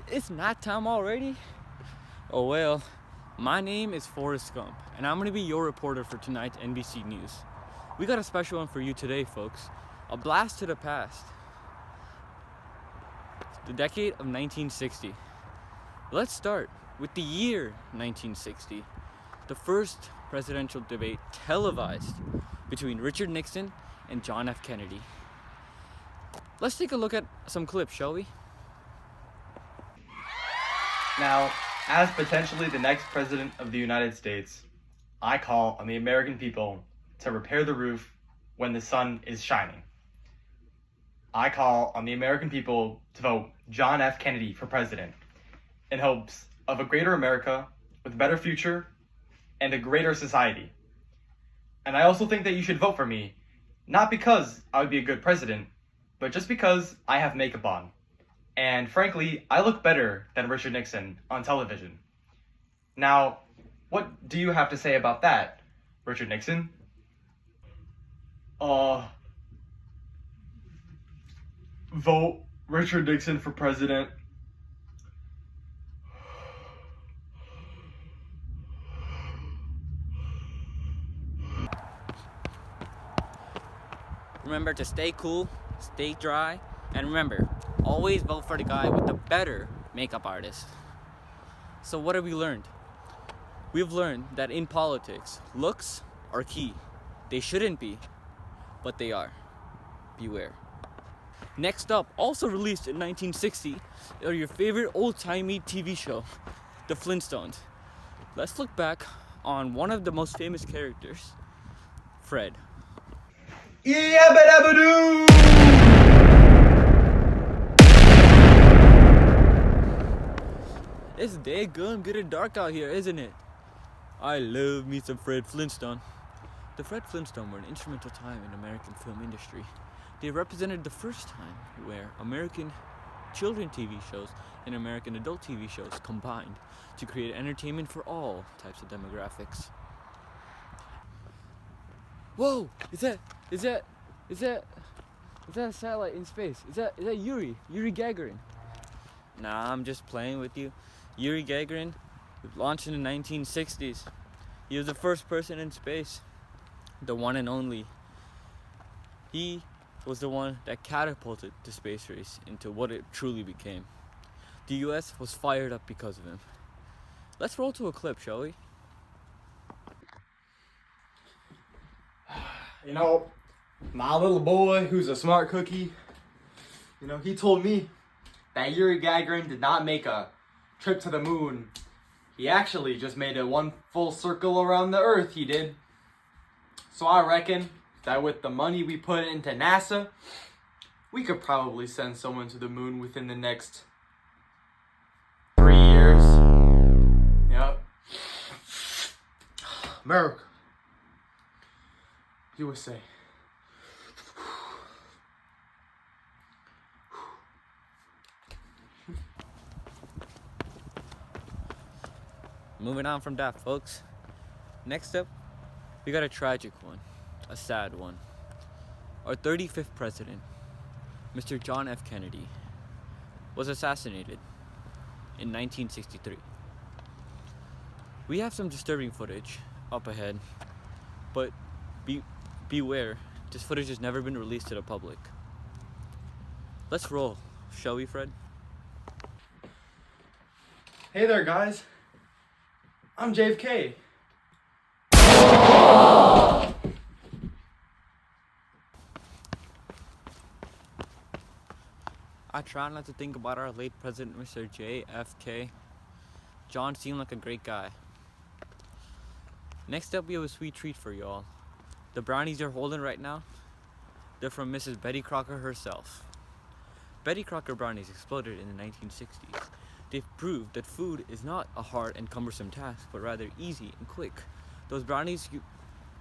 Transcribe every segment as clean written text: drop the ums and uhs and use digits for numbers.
It's night time already? Oh well, my name is Forrest Gump, and I'm gonna be your reporter for tonight's NBC News. We got a special one for you today, folks. A blast to the past. The decade of 1960. Let's start with the year 1960. The first presidential debate televised between Richard Nixon and John F. Kennedy. Let's take a look at some clips, shall we? Now, as potentially the next president of the United States, I call on the American people to repair the roof when the sun is shining. I call on the American people to vote John F. Kennedy for president in hopes of a greater America with a better future and a greater society. And I also think that you should vote for me, not because I would be a good president, but just because I have makeup on. And frankly, I look better than Richard Nixon on television. Now, what do you have to say about that, Richard Nixon? Vote Richard Nixon for president. Remember to stay cool, stay dry, and remember, always vote for the guy with the better makeup artist. So what have we learned? We've learned that in politics, looks are key. They shouldn't be, but they are. Beware. Next up, also released in 1960, are your favorite old-timey TV show, The Flintstones. Let's look back on one of the most famous characters, Fred. Yabba-dabba-doo! It's daggum getting dark out here, isn't it? I love me some Fred Flintstone. The Fred Flintstone were an instrumental time in American film industry. They represented the first time where American children TV shows and American adult TV shows combined to create entertainment for all types of demographics. Whoa! Is that a satellite in space? Is that Yuri Gagarin? Nah, I'm just playing with you. Yuri Gagarin was launched in the 1960s. He was the first person in space, the one and only. He was the one that catapulted the space race into what it truly became. The US was fired up because of him. Let's roll to a clip, shall we? You know, my little boy, who's a smart cookie, he told me that Yuri Gagarin did not make a trip to the moon. He actually just made a one full circle around the Earth, he did. So I reckon that with the money we put into NASA, we could probably send someone to the moon within the next 3 years. Yep. America. USA. Moving on from that, folks. Next up, we got a tragic one, a sad one. Our 35th president, Mr. John F. Kennedy, was assassinated in 1963. We have some disturbing footage up ahead, but beware, this footage has never been released to the public. Let's roll, shall we, Fred? Hey there, guys. I'm JFK. I try not to think about our late president, Mr. JFK. John seemed like a great guy. Next up, we have a sweet treat for y'all. The brownies you're holding right now, they're from Mrs. Betty Crocker herself. Betty Crocker brownies exploded in the 1960s. They've proved that food is not a hard and cumbersome task, but rather easy and quick. Those brownies you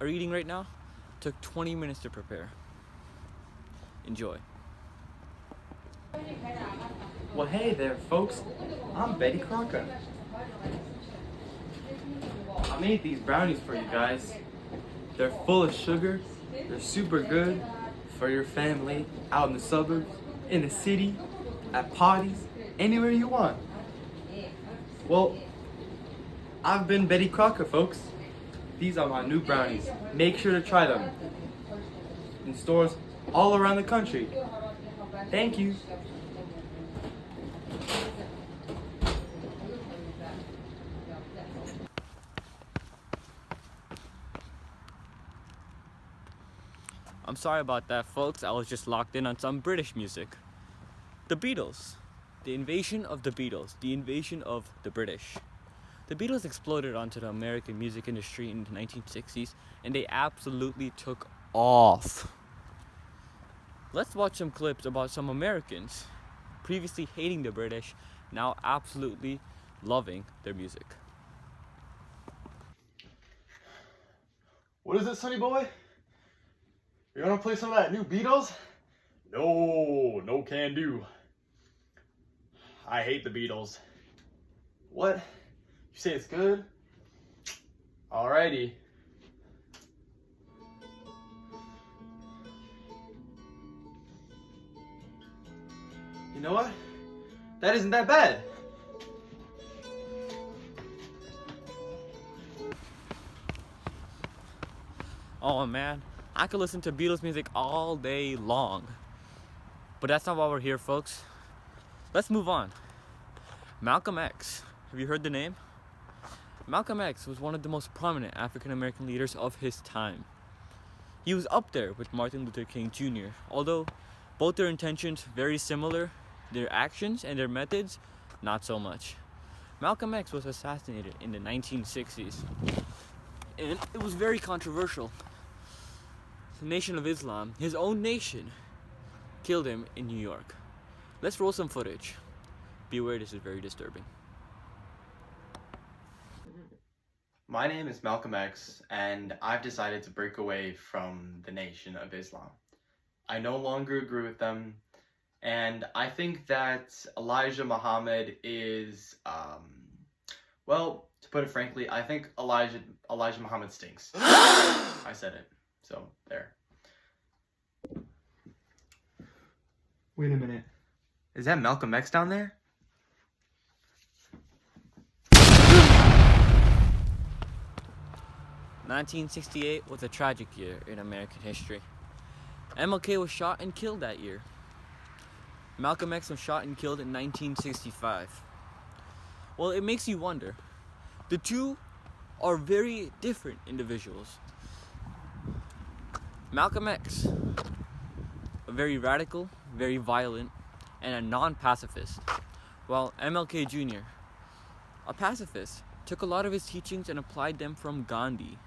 are eating right now took 20 minutes to prepare. Enjoy. Well, hey there, folks. I'm Betty Crocker. I made these brownies for you guys. They're full of sugar. They're super good for your family out in the suburbs, in the city, at parties, anywhere you want. Well, I've been Betty Crocker, folks. These are my new brownies. Make sure to try them. In stores all around the country. Thank you. I'm sorry about that, folks. I was just locked in on some British music. The Beatles. The invasion of the Beatles. The invasion of the British. The Beatles exploded onto the American music industry in the 1960s, and they absolutely took off. Let's watch some clips about some Americans previously hating the British, now absolutely loving their music. What is it, Sonny boy? You wanna play some of that new Beatles? No can do. I hate the Beatles. What? You say it's good? Alrighty. You know what? That isn't that bad. Oh man, I could listen to Beatles music all day long. But that's not why we're here, folks. Let's move on. Malcolm X. Have you heard the name? Malcolm X was one of the most prominent African American leaders of his time. He was up there with Martin Luther King Jr. Although both their intentions very similar, their actions and their methods not so much. Malcolm X was assassinated in the 1960s, and it was very controversial. The Nation of Islam, his own nation, killed him in New York. Let's roll some footage. Be aware, this is very disturbing. My name is Malcolm X, and I've decided to break away from the Nation of Islam. I no longer agree with them, and I think that Elijah Muhammad is, well, to put it frankly, I think Elijah Muhammad stinks. I said it, so there. Wait a minute. Is that Malcolm X down there? "1968 was a tragic year in American history. MLK was shot and killed that year. Malcolm X was shot and killed in 1965. Well, it makes you wonder. The two are very different individuals. Malcolm X, a very radical, very violent, and a non-pacifist, while MLK Jr., a pacifist, took a lot of his teachings and applied them from Gandhi,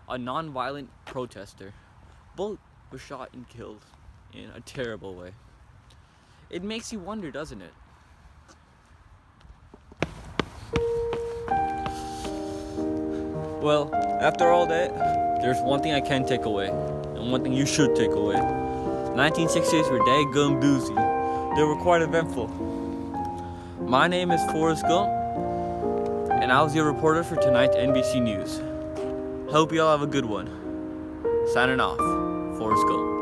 a non-violent protester. Both were shot and killed in a terrible way. It makes you wonder, doesn't it? Well, after all that, there's one thing I can take away, and one thing you should take away. 1960s were daggum doozy. They were quite eventful. My name is Forrest Gump, and I was your reporter for tonight's NBC News. Hope you all have a good one. Signing off, Forrest Gump.